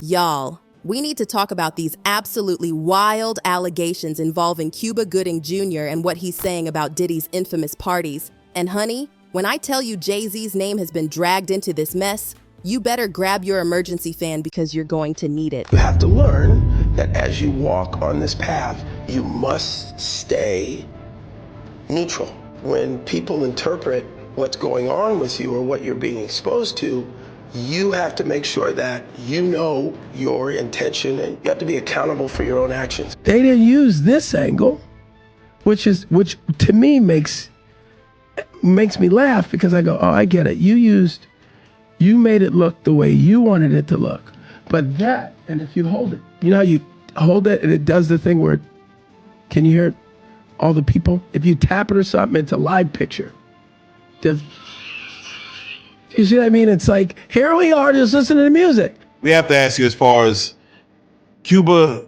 Y'all, we need to talk about these absolutely wild allegations involving Cuba Gooding Jr. and what he's saying about Diddy's infamous parties. And honey, when I tell you Jay-Z's name has been dragged into this mess, you better grab your emergency fan because you're going to need it. You have to learn that as you walk on this path, you must stay neutral. When people interpret what's going on with you or what you're being exposed to, you have to make sure that you know your intention and you have to be accountable for your own actions. They didn't use this angle, which to me makes me laugh because I go, oh, I get it. You made it look the way you wanted it to look. But that, and if you hold it, you know how you hold it and it does the thing where, can you hear it? All the people? If you tap it or something, it's a live picture. You see what I mean? It's like, here we are just listening to music. We have to ask you, as far as Cuba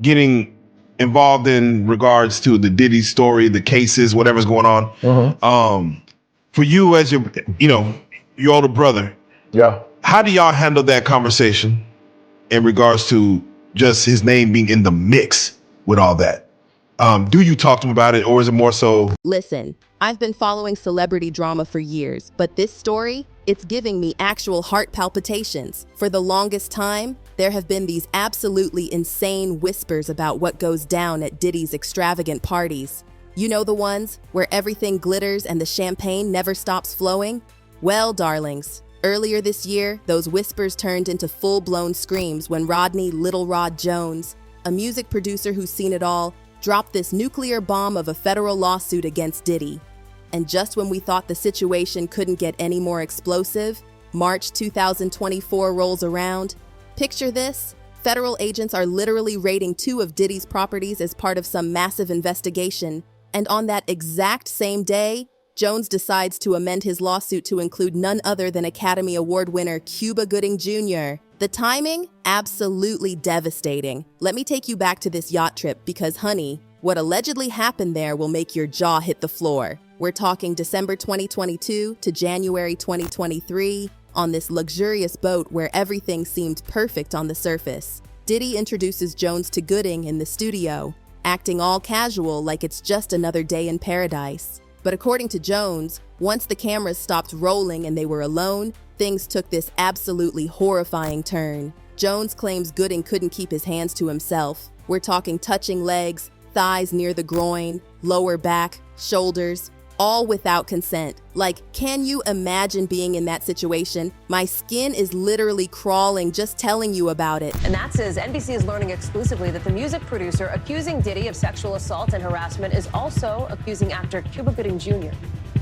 getting involved in regards to the Diddy story, the cases, whatever's going on. For you as your older brother, how do y'all handle that conversation in regards to just his name being in the mix with all that? Do you talk to him about it, or is it more so? Listen, I've been following celebrity drama for years, but this story, it's giving me actual heart palpitations. For the longest time, there have been these absolutely insane whispers about what goes down at Diddy's extravagant parties. You know, the ones where everything glitters and the champagne never stops flowing? Well, darlings, earlier this year, those whispers turned into full-blown screams when Rodney Little Rod Jones, a music producer who's seen it all, dropped this nuclear bomb of a federal lawsuit against Diddy. And just when we thought the situation couldn't get any more explosive, March 2024 rolls around. Picture this: federal agents are literally raiding 2 of Diddy's properties as part of some massive investigation. And on that exact same day, Jones decides to amend his lawsuit to include none other than Academy Award winner Cuba Gooding Jr. The timing? Absolutely devastating. Let me take you back to this yacht trip because, honey, what allegedly happened there will make your jaw hit the floor. We're talking December 2022 to January 2023 on this luxurious boat where everything seemed perfect on the surface. Diddy introduces Jones to Gooding in the studio, acting all casual like it's just another day in paradise. But according to Jones, once the cameras stopped rolling and they were alone, things took this absolutely horrifying turn. Jones claims Gooding couldn't keep his hands to himself. We're talking touching legs, thighs near the groin, lower back, shoulders, all without consent. Like, can you imagine being in that situation? My skin is literally crawling just telling you about it. And that's as NBC is learning exclusively that the music producer accusing Diddy of sexual assault and harassment is also accusing actor Cuba Gooding Jr.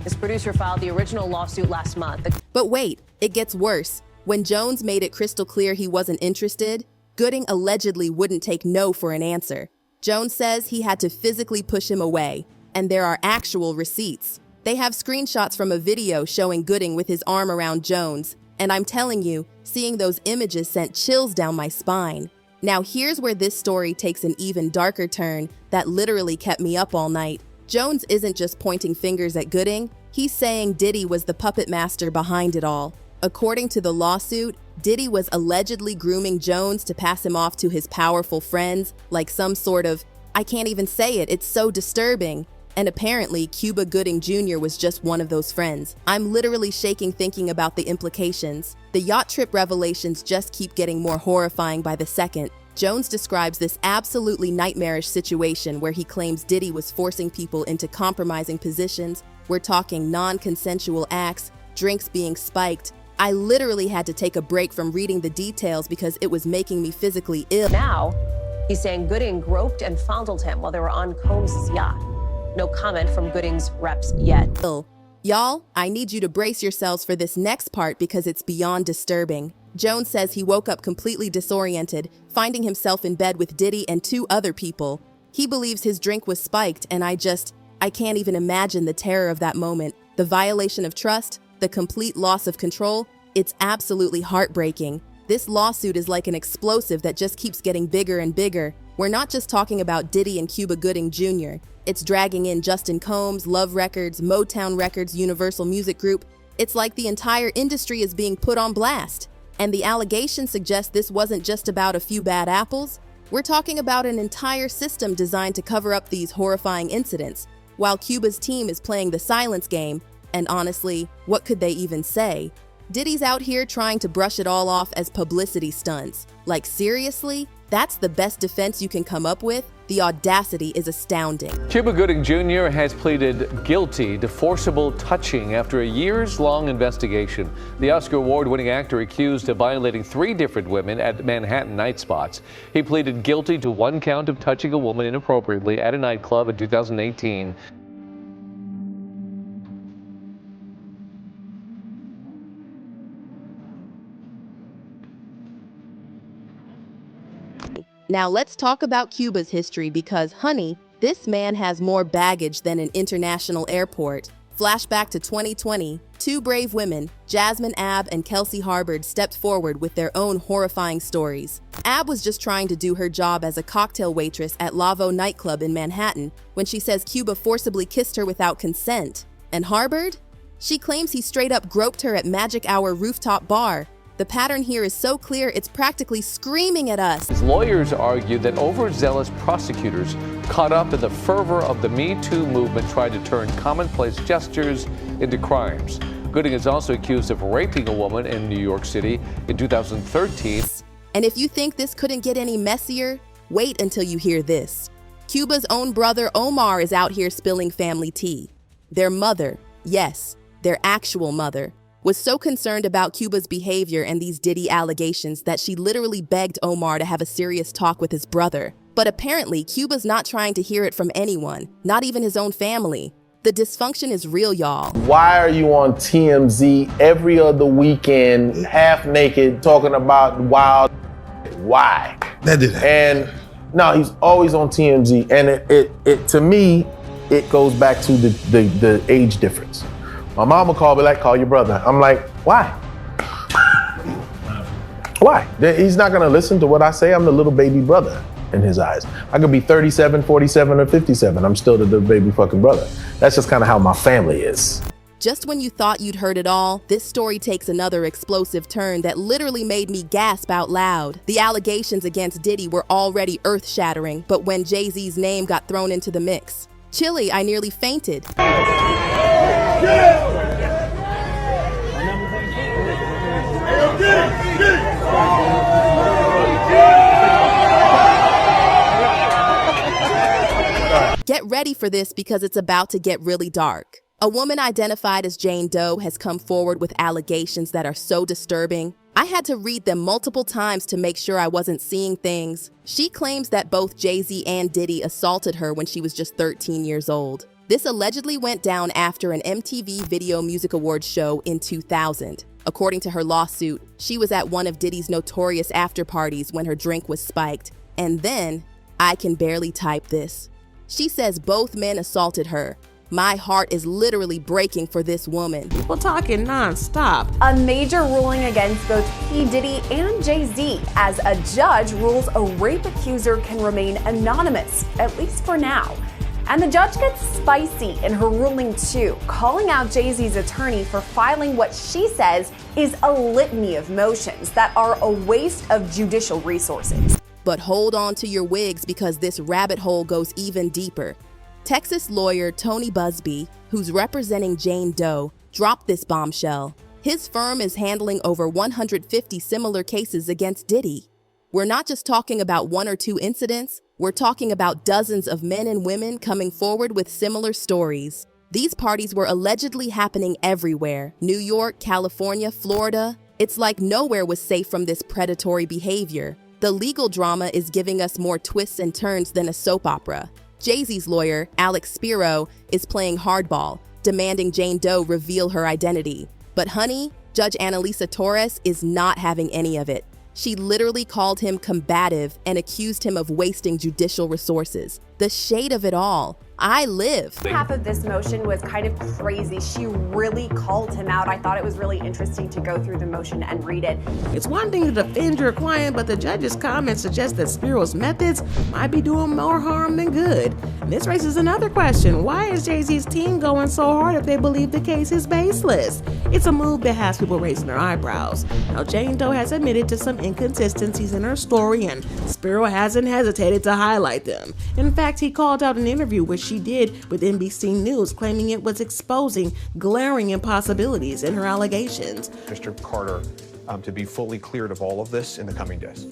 This producer filed the original lawsuit last month. But wait, it gets worse. When Jones made it crystal clear he wasn't interested, Gooding allegedly wouldn't take no for an answer. Jones says he had to physically push him away, and there are actual receipts. They have screenshots from a video showing Gooding with his arm around Jones, and I'm telling you, seeing those images sent chills down my spine. Now here's where this story takes an even darker turn that literally kept me up all night. Jones isn't just pointing fingers at Gooding, he's saying Diddy was the puppet master behind it all. According to the lawsuit, Diddy was allegedly grooming Jones to pass him off to his powerful friends, like some sort of, I can't even say it, it's so disturbing. And apparently, Cuba Gooding Jr. was just one of those friends. I'm literally shaking thinking about the implications. The yacht trip revelations just keep getting more horrifying by the second. Jones describes this absolutely nightmarish situation where he claims Diddy was forcing people into compromising positions. We're talking non-consensual acts, drinks being spiked. I literally had to take a break from reading the details because it was making me physically ill. Now, he's saying Gooding groped and fondled him while they were on Combs' yacht. No comment from Gooding's reps yet. Y'all, I need you to brace yourselves for this next part because it's beyond disturbing. Jones says he woke up completely disoriented, finding himself in bed with Diddy and 2 other people. He believes his drink was spiked, and I can't even imagine the terror of that moment. The violation of trust, the complete loss of control, it's absolutely heartbreaking. This lawsuit is like an explosive that just keeps getting bigger and bigger. We're not just talking about Diddy and Cuba Gooding Jr. It's dragging in Justin Combs, Love Records, Motown Records, Universal Music Group. It's like the entire industry is being put on blast. And the allegations suggest this wasn't just about a few bad apples. We're talking about an entire system designed to cover up these horrifying incidents, while Cuba's team is playing the silence game. And honestly, what could they even say? Diddy's out here trying to brush it all off as publicity stunts. Like, seriously? That's the best defense you can come up with? The audacity is astounding. Cuba Gooding Jr. has pleaded guilty to forcible touching after a years-long investigation. The Oscar award-winning actor accused of violating 3 different women at Manhattan night spots. He pleaded guilty to 1 count of touching a woman inappropriately at a nightclub in 2018. Now let's talk about Cuba's history because, honey, this man has more baggage than an international airport. Flashback to 2020, 2 brave women, Jasmine Ab and Kelsey Harbord, stepped forward with their own horrifying stories. Ab was just trying to do her job as a cocktail waitress at Lavo nightclub in Manhattan when she says Cuba forcibly kissed her without consent. And Harbord? She claims he straight up groped her at Magic Hour rooftop bar. The pattern here is so clear, it's practically screaming at us. His lawyers argue that overzealous prosecutors caught up in the fervor of the Me Too movement tried to turn commonplace gestures into crimes. Gooding is also accused of raping a woman in New York City in 2013. And if you think this couldn't get any messier, wait until you hear this. Cuba's own brother Omar is out here spilling family tea. Their mother, yes, their actual mother, was so concerned about Cuba's behavior and these Diddy allegations that she literally begged Omar to have a serious talk with his brother. But apparently, Cuba's not trying to hear it from anyone, not even his own family. The dysfunction is real, y'all. Why are you on TMZ every other weekend, half naked, talking about wild? Why? That did happen. And no, he's always on TMZ, and it to me, it goes back to the age difference. My mom would call me like, call your brother. I'm like, why? Why? He's not gonna listen to what I say. I'm the little baby brother in his eyes. I could be 37, 47, or 57. I'm still the little baby fucking brother. That's just kind of how my family is. Just when you thought you'd heard it all, this story takes another explosive turn that literally made me gasp out loud. The allegations against Diddy were already earth-shattering, but when Jay-Z's name got thrown into the mix, chilly, I nearly fainted. Get ready for this because it's about to get really dark. A woman identified as Jane Doe has come forward with allegations that are so disturbing. I had to read them multiple times to make sure I wasn't seeing things. She claims that both Jay-Z and Diddy assaulted her when she was just 13 years old. This allegedly went down after an MTV Video Music Awards show in 2000. According to her lawsuit, she was at one of Diddy's notorious after parties when her drink was spiked. And then, I can barely type this. She says both men assaulted her. My heart is literally breaking for this woman. People talking non-stop. A major ruling against both P. Diddy and Jay-Z as a judge rules a rape accuser can remain anonymous, at least for now. And the judge gets spicy in her ruling too, calling out Jay-Z's attorney for filing what she says is a litany of motions that are a waste of judicial resources. But hold on to your wigs because this rabbit hole goes even deeper. Texas lawyer Tony Busby, who's representing Jane Doe, dropped this bombshell. His firm is handling over 150 similar cases against Diddy. We're not just talking about 1 or 2 incidents, we're talking about dozens of men and women coming forward with similar stories. These parties were allegedly happening everywhere: New York, California, Florida. It's like nowhere was safe from this predatory behavior. The legal drama is giving us more twists and turns than a soap opera. Jay-Z's lawyer, Alex Spiro, is playing hardball, demanding Jane Doe reveal her identity. But honey, Judge Annalisa Torres is not having any of it. She literally called him combative and accused him of wasting judicial resources. The shade of it all. I live. Half of this motion was kind of crazy. She really called him out. I thought it was really interesting to go through the motion and read it. It's one thing to defend your client, but the judge's comments suggest that Spiro's methods might be doing more harm than good. And this raises another question. Why is Jay-Z's team going so hard if they believe the case is baseless? It's a move that has people raising their eyebrows. Now, Jane Doe has admitted to some inconsistencies in her story, and Spiro hasn't hesitated to highlight them. In fact, he called out an interview which she did with NBC News, claiming it was exposing glaring impossibilities in her allegations. Mr. Carter to be fully cleared of all of this in the coming days.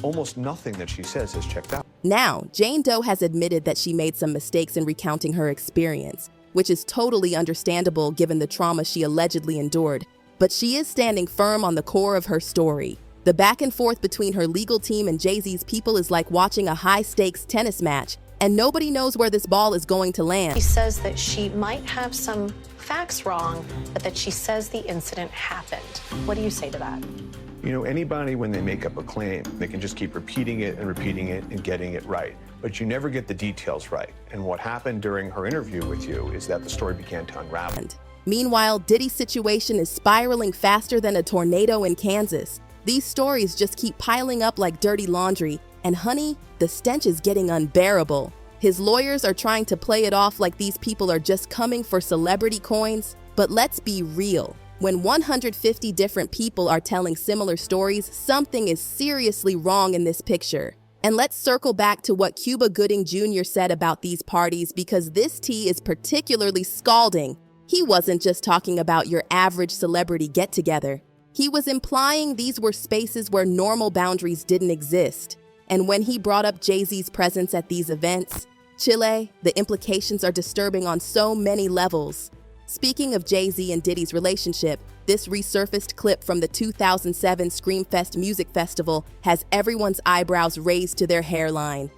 Almost nothing that she says has checked out. Now, Jane Doe has admitted that she made some mistakes in recounting her experience, which is totally understandable given the trauma she allegedly endured. But she is standing firm on the core of her story. The back and forth between her legal team and Jay-Z's people is like watching a high-stakes tennis match, and nobody knows where this ball is going to land. She says that she might have some facts wrong, but that she says the incident happened. What do you say to that? You know, anybody, when they make up a claim, they can just keep repeating it and getting it right. But you never get the details right. And what happened during her interview with you is that the story began to unravel. Meanwhile, Diddy's situation is spiraling faster than a tornado in Kansas. These stories just keep piling up like dirty laundry, and honey, the stench is getting unbearable. His lawyers are trying to play it off like these people are just coming for celebrity coins, but let's be real. When 150 different people are telling similar stories, something is seriously wrong in this picture. And let's circle back to what Cuba Gooding Jr. said about these parties, because this tea is particularly scalding. He wasn't just talking about your average celebrity get-together. He was implying these were spaces where normal boundaries didn't exist. And when he brought up Jay-Z's presence at these events, Chile, the implications are disturbing on so many levels. Speaking of Jay-Z and Diddy's relationship, this resurfaced clip from the 2007 Screamfest Music Festival has everyone's eyebrows raised to their hairline.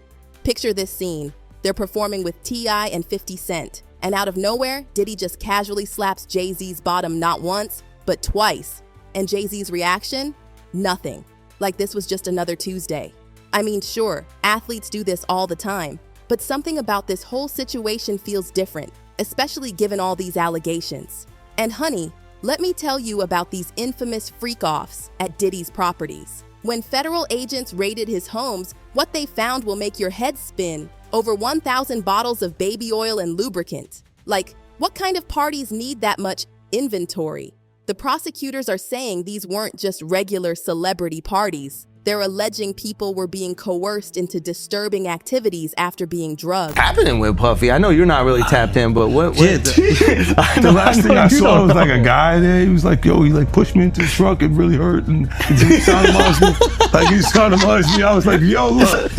Picture this scene. They're performing with T.I. and 50 Cent, and out of nowhere, Diddy just casually slaps Jay-Z's bottom not once, but twice. And Jay-Z's reaction? Nothing. Like this was just another Tuesday. I mean, sure, athletes do this all the time, but something about this whole situation feels different, especially given all these allegations. And honey, let me tell you about these infamous freak-offs at Diddy's properties. When federal agents raided his homes, what they found will make your head spin. Over 1,000 bottles of baby oil and lubricant. Like, what kind of parties need that much inventory? The prosecutors are saying these weren't just regular celebrity parties. They're alleging people were being coerced into disturbing activities after being drugged. Happening with Puffy? I know you're not really tapped in, but what the last thing I saw was like a guy there. He was like, "Yo," he like pushed me into the trunk. It really hurt, and he sounded me. I was like, "Yo, look."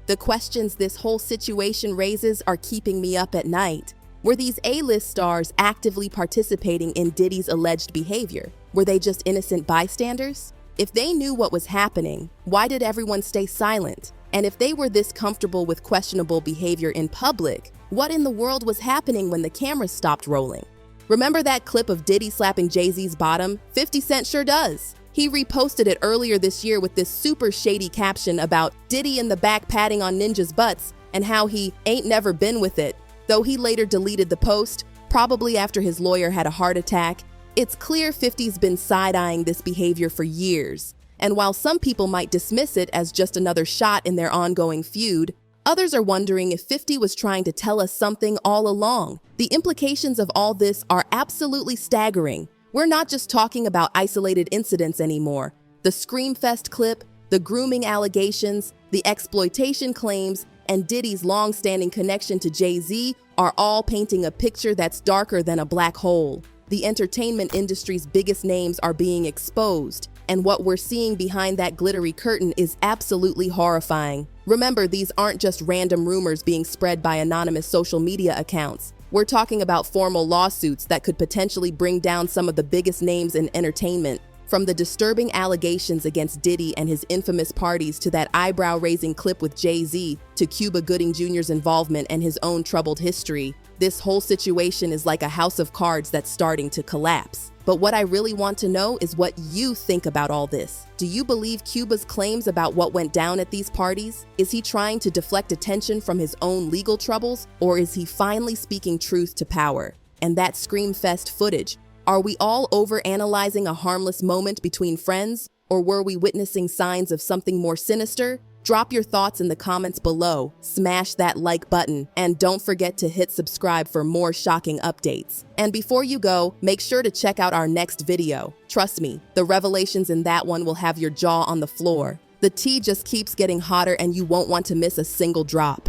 The questions this whole situation raises are keeping me up at night. Were these A-list stars actively participating in Diddy's alleged behavior? Were they just innocent bystanders? If they knew what was happening, why did everyone stay silent? And if they were this comfortable with questionable behavior in public, what in the world was happening when the cameras stopped rolling? Remember that clip of Diddy slapping Jay-Z's bottom? 50 Cent sure does. He reposted it earlier this year with this super shady caption about Diddy in the back patting on ninjas' butts and how he ain't never been with it. Though he later deleted the post, probably after his lawyer had a heart attack. It's clear 50's been side-eyeing this behavior for years. And while some people might dismiss it as just another shot in their ongoing feud, others are wondering if 50 was trying to tell us something all along. The implications of all this are absolutely staggering. We're not just talking about isolated incidents anymore. The Screamfest clip, the grooming allegations, the exploitation claims, and Diddy's long-standing connection to Jay-Z are all painting a picture that's darker than a black hole. The entertainment industry's biggest names are being exposed, and what we're seeing behind that glittery curtain is absolutely horrifying. Remember, these aren't just random rumors being spread by anonymous social media accounts. We're talking about formal lawsuits that could potentially bring down some of the biggest names in entertainment. From the disturbing allegations against Diddy and his infamous parties to that eyebrow-raising clip with Jay-Z to Cuba Gooding Jr.'s involvement and his own troubled history, this whole situation is like a house of cards that's starting to collapse. But what I really want to know is what you think about all this. Do you believe Cuba's claims about what went down at these parties? Is he trying to deflect attention from his own legal troubles, or is he finally speaking truth to power? And that Screamfest footage, are we all overanalyzing a harmless moment between friends, or were we witnessing signs of something more sinister? Drop your thoughts in the comments below, smash that like button, and don't forget to hit subscribe for more shocking updates. And before you go, make sure to check out our next video. Trust me, the revelations in that one will have your jaw on the floor. The tea just keeps getting hotter and you won't want to miss a single drop.